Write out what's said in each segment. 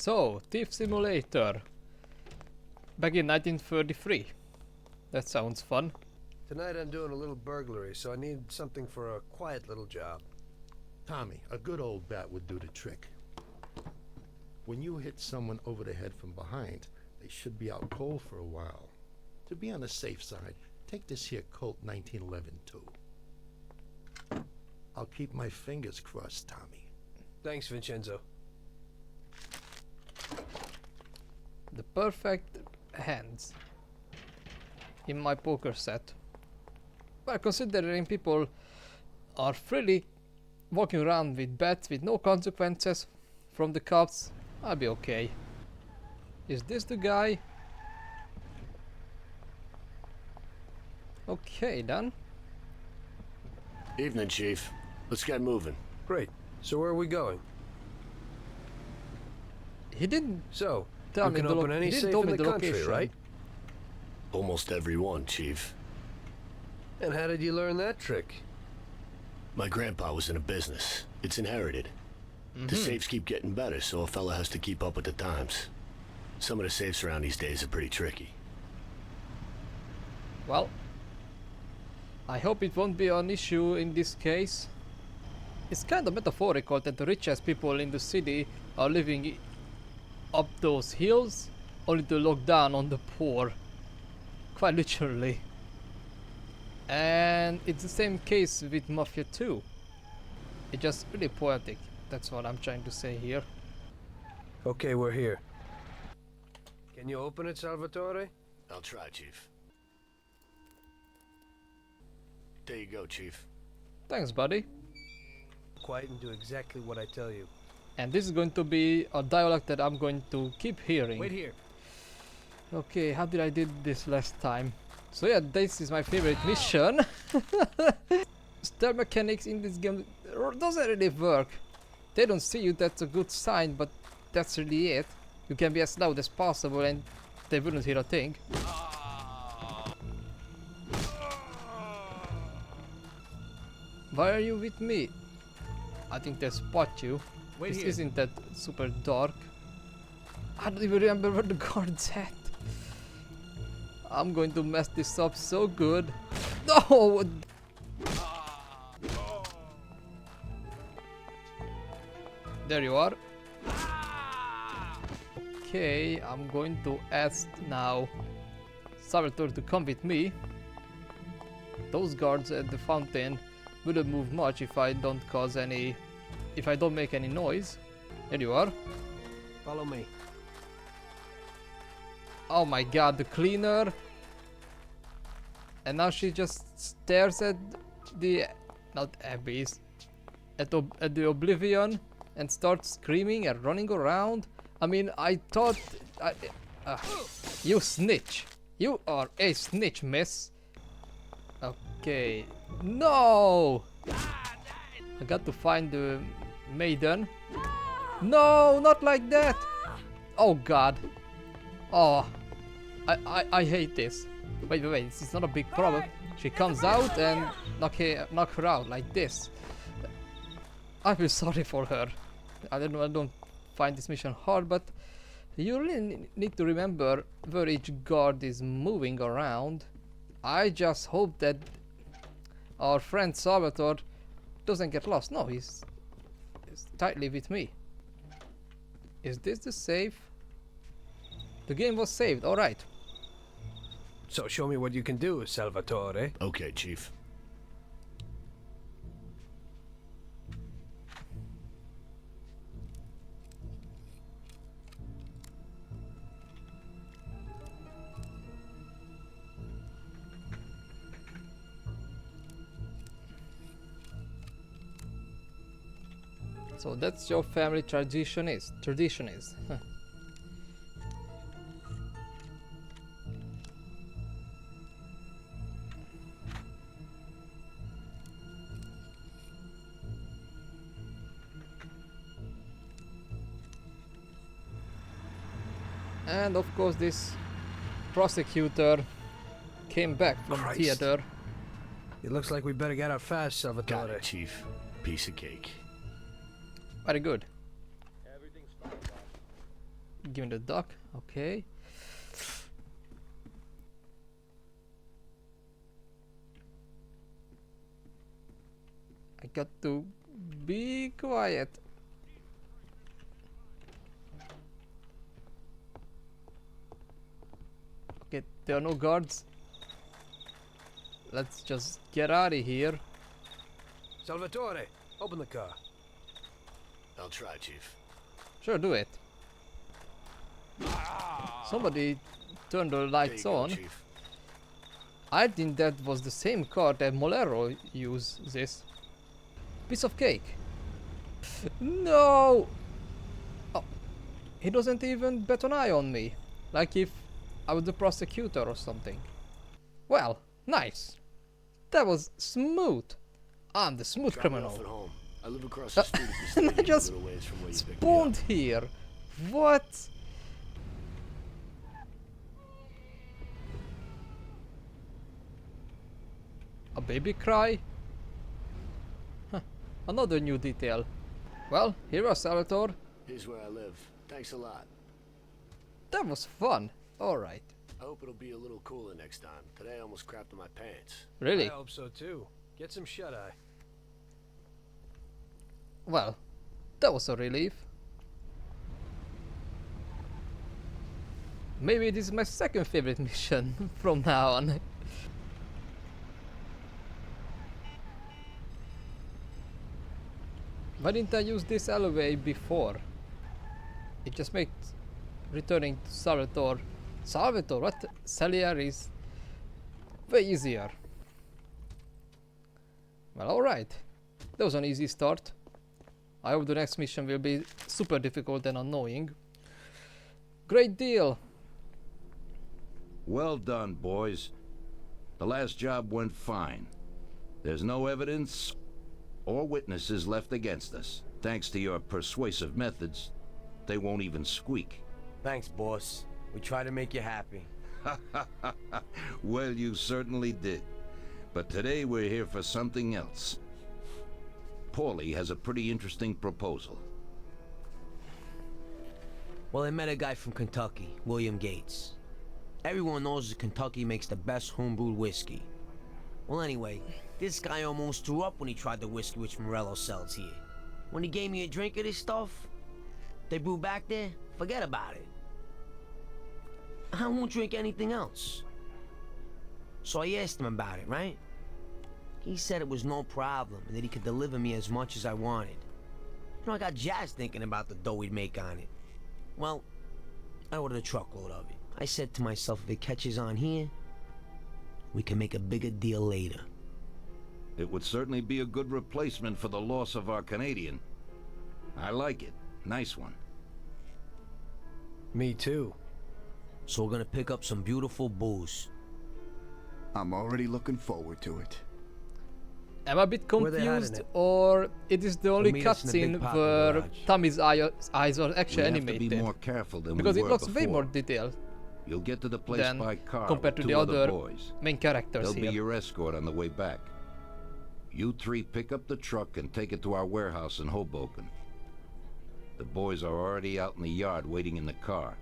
So, Thief Simulator. Back in 1933. That sounds fun. Tonight I'm doing a little burglary, so I need something for a quiet little job. Tommy, a good old bat would do the trick. When you hit someone over the head from behind, they should be out cold for a while. To be on the safe side, take this here Colt 1911 too. I'll keep my fingers crossed, Tommy. Thanks, Vincenzo. The perfect hands in my poker set. Well, considering people are freely walking around with bats with no consequences from the cops, I'll be okay. Is this the guy? Okay then. Evening, Chief. Let's get moving. Great. So where are we going? He didn't So, tell you me can the open he any didn't safe tell in me the country, location. right? Almost every one, Chief. And how did you learn that trick? My grandpa was in a business. It's inherited. The safes keep getting better, so a fella has to keep up with the times. Some of the safes around these days are pretty tricky. Well, I hope it won't be an issue in this case. It's kind of metaphorical that the richest people in the city are living up those hills only to look down on the poor. Quite literally. And it's the same case with Mafia 2. It's just really poetic. That's what I'm trying to say here. Okay, we're here. Can you open it, Salvatore? I'll try, Chief. There you go, Chief. Thanks, buddy. Quiet and do exactly what I tell you. And this is going to be a dialogue that I'm going to keep hearing. Wait here. Okay, how did I did this last time? So yeah, this is my favorite mission. Stealth mechanics in this game doesn't really work. They don't see you, that's a good sign, but that's really it. You can be as loud as possible and they wouldn't hear a thing. Why are you with me? I think they spot you. Wait This here. isn't that super dark. I don't even remember where the guard's at. I'm going to mess this up so good. No! There you are. Okay, I'm going to ask now Salvatore to come with me. Those guards at the fountain wouldn't move much if I don't cause any... if I don't make any noise. There you are. Follow me. Oh my god, the cleaner. And now she just stares at the... not abyss. At the oblivion and starts screaming and running around. I mean, I thought... you snitch. You are a snitch, miss. Okay. No! I got to find the maiden. No, not like that! Oh god. Oh, I hate this. Wait, this is not a big problem. She comes out and knock her out like this. I feel sorry for her. I don't find this mission hard, but you really need to remember where each guard is moving around. I just hope that our friend Salvatore doesn't get lost. No, he's tightly with me. Is this the safe? The game was saved, alright. So show me what you can do, Salvatore. Okay, Chief. So that's your family tradition is. Huh. And of course this prosecutor came back from Christ. theater. It looks like we better get out fast, Salvatore. Got it, Chief. Piece of cake. Very good. Give me the duck. Okay. I got to be quiet. Okay, there are no guards. Let's just get out of here. Salvatore, open the car. I'll try, Chief. Sure, do it. Somebody turned the There lights you go, on. Chief. I think that was the same car that Molero uses. Piece of cake. No! Oh, he doesn't even bat an eye on me. Like if I was the prosecutor or something. Well, nice. That was smooth. I'm the smooth Drop me off criminal. at home. I live across the street at the And I stadium, just a little ways from where you picked me up. Spawned here. What? A baby cry? Huh. Another new detail. Well, here are Salvatore. Here's where I live. Thanks a lot. That was fun. Alright. I hope it'll be a little cooler next time. Today I almost crapped in my pants. Really? I hope so too. Get some shut-eye. Well, that was a relief. Maybe this is my second favorite mission from now on. Why didn't I use this alleyway before? It just makes returning to Salvatore, what? Salieri is way easier. Well, alright. That was an easy start. I hope the next mission will be super difficult and annoying. Great deal. Well done, boys. The last job went fine. There's no evidence or witnesses left against us. Thanks to your persuasive methods, they won't even squeak. Thanks, boss. We try to make you happy. Well, you certainly did. But today we're here for something else. Paulie has a pretty interesting proposal. Well, I met a guy from Kentucky, William Gates. Everyone knows that Kentucky makes the best homebrewed whiskey. Well, anyway, this guy almost threw up when he tried the whiskey which Morello sells here. When he gave me a drink of this stuff, they brew back there, forget about it. I won't drink anything else. So I asked him about it, right? He said it was no problem and that he could deliver me as much as I wanted. You know, I got jazzed thinking about the dough we'd make on it. Well, I ordered a truckload of it. I said to myself, if it catches on here, we can make a bigger deal later. It would certainly be a good replacement for the loss of our Canadian. I like it. Nice one. Me too. So we're gonna pick up some beautiful booze. I'm already looking forward to it. Am I a bit Where they hiding confused, it? or it is the only meet us in the big cutscene parking where garage. Tommy's eyes are actually We have to be animated? more careful than Because we it were looks before. way more detailed You'll get to the place than by car compared to with the two other other boys. main characters They'll here. be your escort on the way back. You three pick up the truck and take it to our warehouse in Hoboken. The boys are already out in the yard waiting in the car.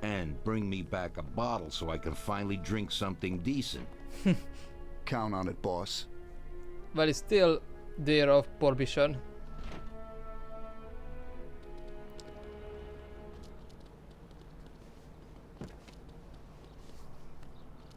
And bring me back a bottle so I can finally drink something decent. Count on it, boss. Well, it's still there of prohibition.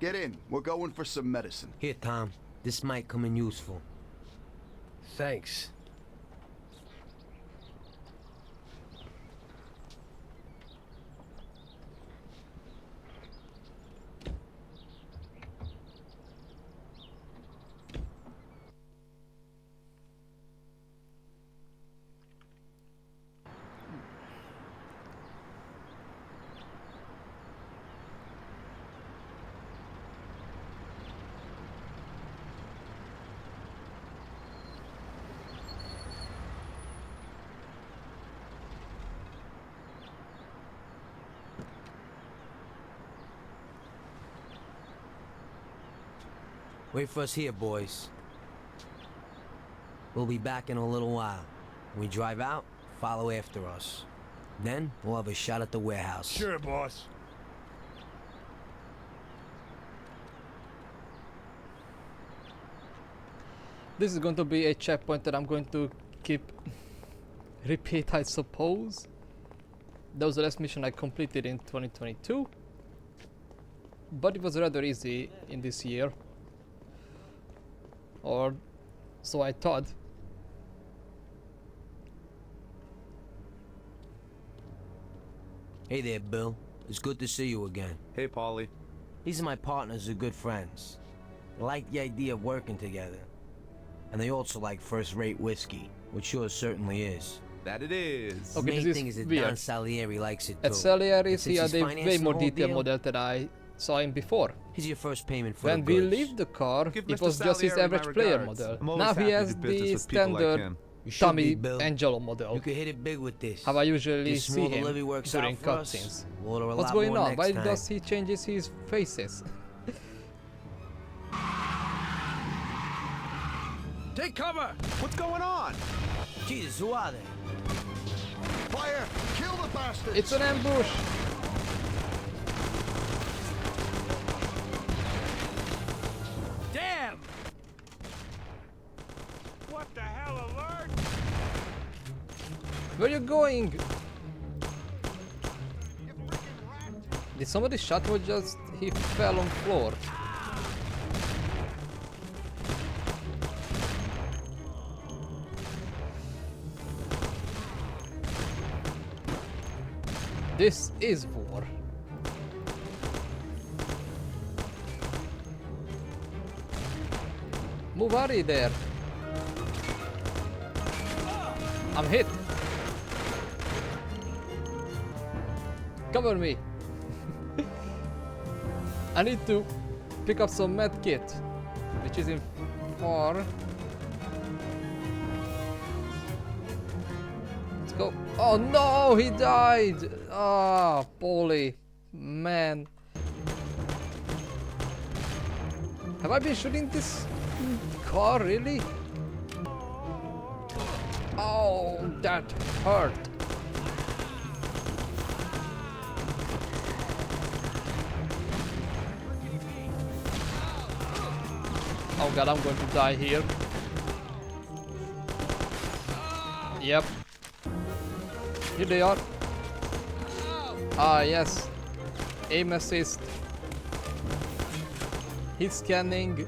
Get in. We're going for some medicine. Here, Tom. This might come in useful. Thanks. Wait for us here, boys. We'll be back in a little while. When we drive out, follow after us. Then we'll have a shot at the warehouse. Sure, boss. This is going to be a checkpoint that I'm going to keep repeat, I suppose. That was the last mission I completed in 2022. But it was rather easy in this year. Or so I thought. Hey there, Bill. It's good to see you again. Hey, Paulie. These are my partners who are good friends. They like the idea of working together. And they also like first-rate whiskey, which yours certainly is. That it is. Okay, Main this thing is is that weird. Don Salieri likes it too. At Salieri, And since he had he's a way financing more the whole detailed deal, model than I saw him before. Here's your first payment for When the we goods. leave the car, Give it Mr. was just his Salieri my average player regards. model. I'm always Now he happy to has do business the with people like standard him. You should Tommy be, Bill. Angelo model. You could hit it big with this. How I usually This see small him delivery works during out for us. cutscenes. We'll order a What's lot going more on? next Why time. does he changes his faces? Take cover! What's going on? Jesus, who are they? Fire! Kill the bastards! It's an ambush! Damn! What the hell, alert? Where you going? Did somebody shot or just he fell on floor? This is war. Move out of there. I'm hit. Cover me. I need to pick up some med kit, which is in far. Let's go. Oh no, he died. Ah, Paulie, man. Have I been shooting this car really? Oh, that hurt. Oh god, I'm going to die here. Yep. Here they are. Ah, yes. Aim assist. He's scanning.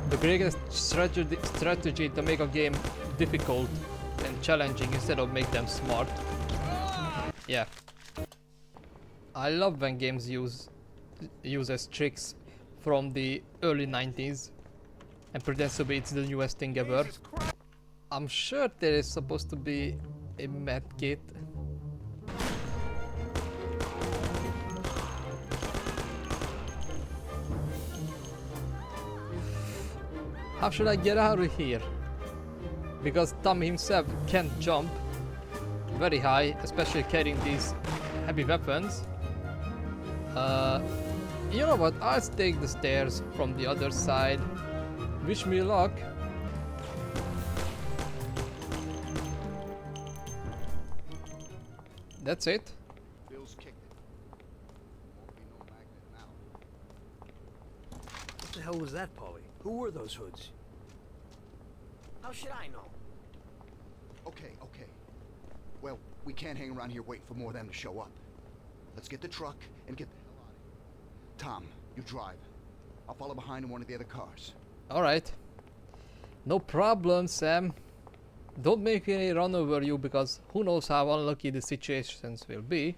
The greatest strategy to make a game difficult and challenging instead of make them smart. Yeah. I love when games uses tricks from the early 90s and pretends to be it's the newest thing ever. I'm sure there is supposed to be a med kit. How should I get out of here? Because Tom himself can't jump very high, especially carrying these heavy weapons. You know what? I'll take the stairs from the other side. Wish me luck. That's it. Bill's kicked it. Won't be no magnet now. What the hell was that, Paulie? Who were those hoods? How should I know? Okay. Well, we can't hang around here waiting for more of them to show up. Let's get the truck and get the hell out of here. Tom, you drive. I'll follow behind in one of the other cars. Alright. No problem, Sam. Don't make me run over you because who knows how unlucky the situations will be.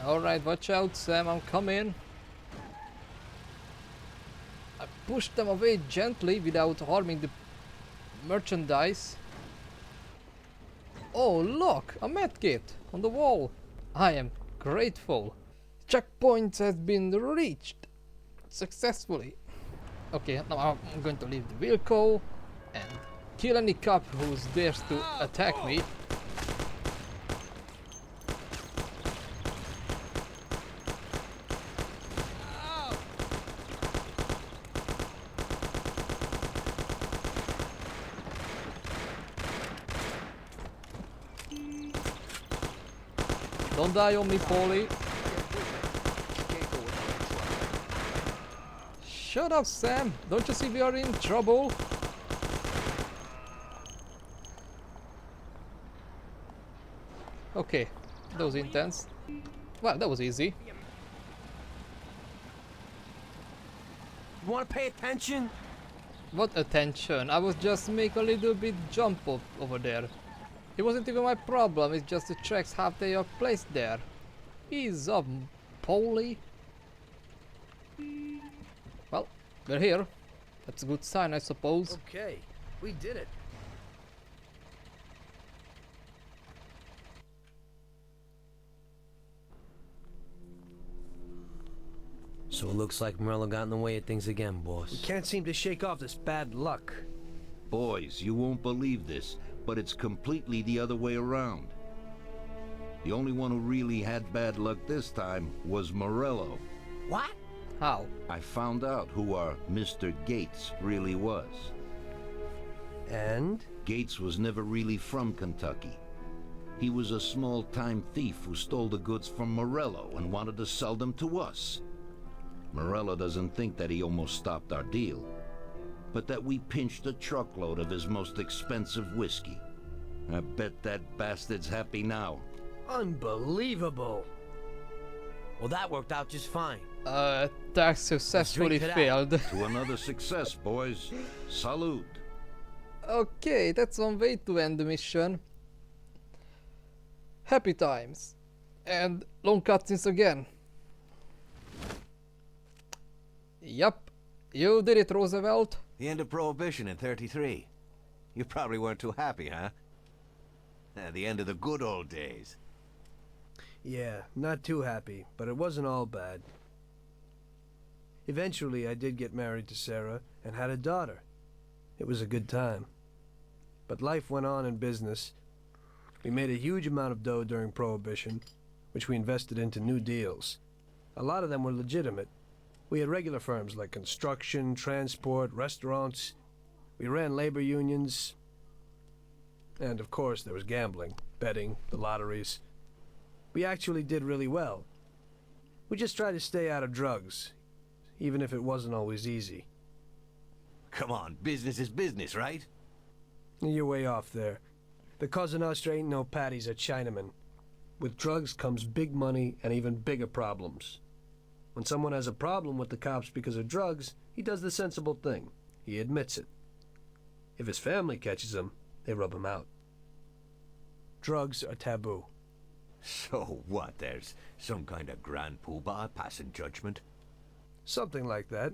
Alright, watch out, Sam, I'm coming. I pushed them away gently without harming the merchandise. Oh, look! A medkit on the wall. I am grateful. Checkpoint has been reached successfully. Okay, now I'm going to leave the vehicle and kill any cop who dares to attack me. Don't die on me, Paulie. Can't go without the truck. Shut up, Sam. Don't you see we are in trouble? Okay, that was intense. Well, that was easy. You wanna pay attention? What attention? I was just make a little bit jump up over there. It wasn't even my problem, it's just the tracks how they are placed there. Ease up, Polly. Well, we're here. That's a good sign, I suppose. Okay, we did it. So it looks like Morello got in the way of things again, We boss. can't seem to shake off this bad luck. Boys, you won't believe this, but it's completely the other way around. The only one who really had bad luck this time was Morello. What? How? I found out who our Mr. Gates really was. And? Gates was never really from Kentucky. He was a small-time thief who stole the goods from Morello and wanted to sell them to us. Morello doesn't think that he almost stopped our deal, but that we pinched a truckload of his most expensive whiskey. I bet that bastard's happy now. Unbelievable. Well, that worked out just fine. Attack successfully to that. failed. To another success, boys. Salute. Okay, that's one way to end the mission. Happy times. And long cutscenes again. Yup, you did it, Roosevelt. The end of Prohibition in 33. You probably weren't too happy, huh? The end of the good old days. Yeah, not too happy, but it wasn't all bad. Eventually, I did get married to Sarah and had a daughter. It was a good time. But life went on in business. We made a huge amount of dough during Prohibition, which we invested into new deals. A lot of them were legitimate. We had regular firms like construction, transport, restaurants. We ran labor unions. And of course, there was gambling, betting, the lotteries. We actually did really well. We just tried to stay out of drugs, even if it wasn't always easy. Come on, business is business, right? You're way off there. The Cosa Nostra ain't no patties or Chinamen. With drugs comes big money and even bigger problems. When someone has a problem with the cops because of drugs, he does the sensible thing. He admits it. If his family catches him, they rub him out. Drugs are taboo. So what, there's some kind of grand poobah passing judgment? Something like that.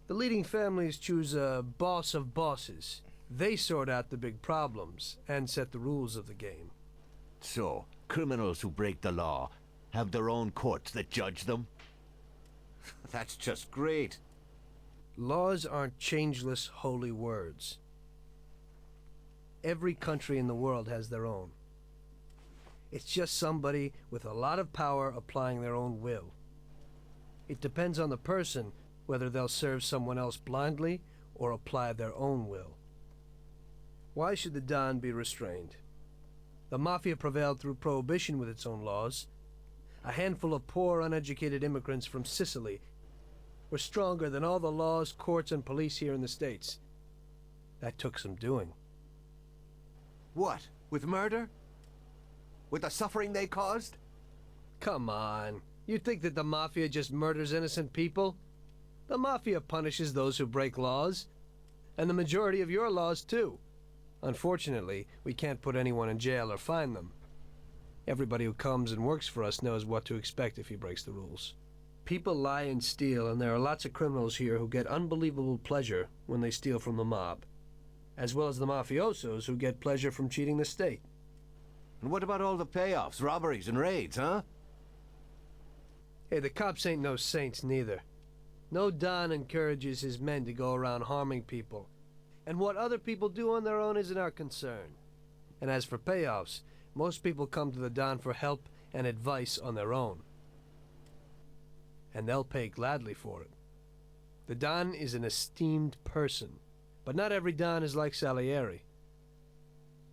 The leading families choose a boss of bosses. They sort out the big problems and set the rules of the game. So, criminals who break the law have their own courts that judge them? That's just great. Laws aren't changeless holy words. Every country in the world has their own. It's just somebody with a lot of power applying their own will. It depends on the person whether they'll serve someone else blindly or apply their own will. Why should the Don be restrained? The Mafia prevailed through Prohibition with its own laws. A handful of poor, uneducated immigrants from Sicily were stronger than all the laws, courts, and police here in the States. That took some doing. What, with murder? With the suffering they caused? Come on. You think that the Mafia just murders innocent people? The Mafia punishes those who break laws. And the majority of your laws, too. Unfortunately, we can't put anyone in jail or fine them. Everybody who comes and works for us knows what to expect if he breaks the rules. People lie and steal, and there are lots of criminals here who get unbelievable pleasure when they steal from the mob, as well as the mafiosos who get pleasure from cheating the state. And what about all the payoffs, robberies, and raids, huh? Hey, the cops ain't no saints neither. No Don encourages his men to go around harming people. And what other people do on their own isn't our concern. And as for payoffs, most people come to the Don for help and advice on their own. And they'll pay gladly for it. The Don is an esteemed person, but not every Don is like Salieri.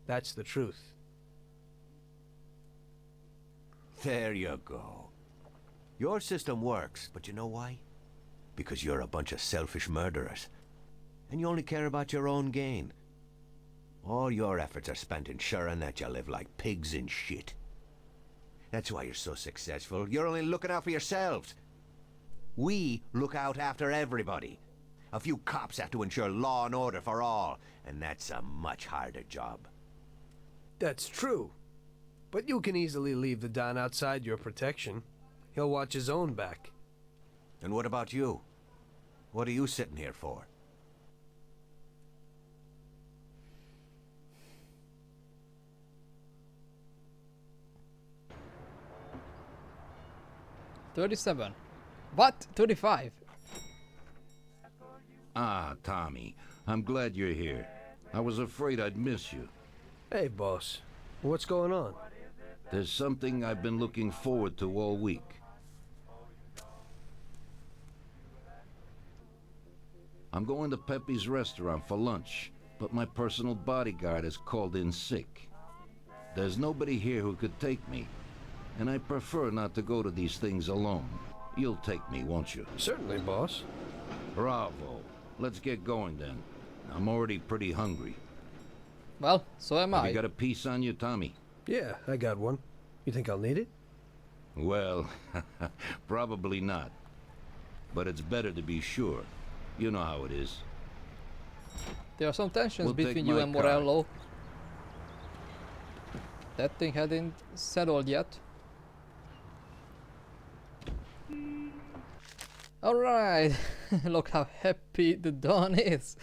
That's the truth. There you go. Your system works, but you know why? Because you're a bunch of selfish murderers. And you only care about your own gain. All your efforts are spent ensuring that you live like pigs in shit. That's why you're so successful. You're only looking out for yourselves. We look out after everybody. A few cops have to ensure law and order for all, and that's a much harder job. That's true. But you can easily leave the Don outside your protection. He'll watch his own back. And what about you? What are you sitting here for? $37. What? 35. Ah, Tommy. I'm glad you're here. I was afraid I'd miss you. Hey, boss. What's going on? There's something I've been looking forward to all week. I'm going to Pepe's restaurant for lunch, but my personal bodyguard is called in sick. There's nobody here who could take me, and I prefer not to go to these things alone. You'll take me, won't you? Certainly, boss. Bravo. Let's get going then. I'm already pretty hungry. Well, so am Have I. you got a piece on you, Tommy? Yeah, I got one. You think I'll need it? Well, probably not. But it's better to be sure. You know how it is. There are some tensions We'll take between you my and car. Morello. That thing hadn't settled yet. Alright, look how happy the Don is.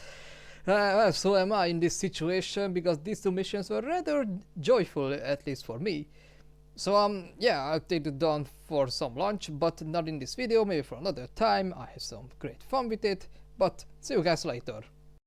Well, so am I in this situation, because these two missions were rather joyful, at least for me. So yeah, I'll take the Don for some lunch, but not in this video, maybe for another time. I had some great fun with it, but see you guys later.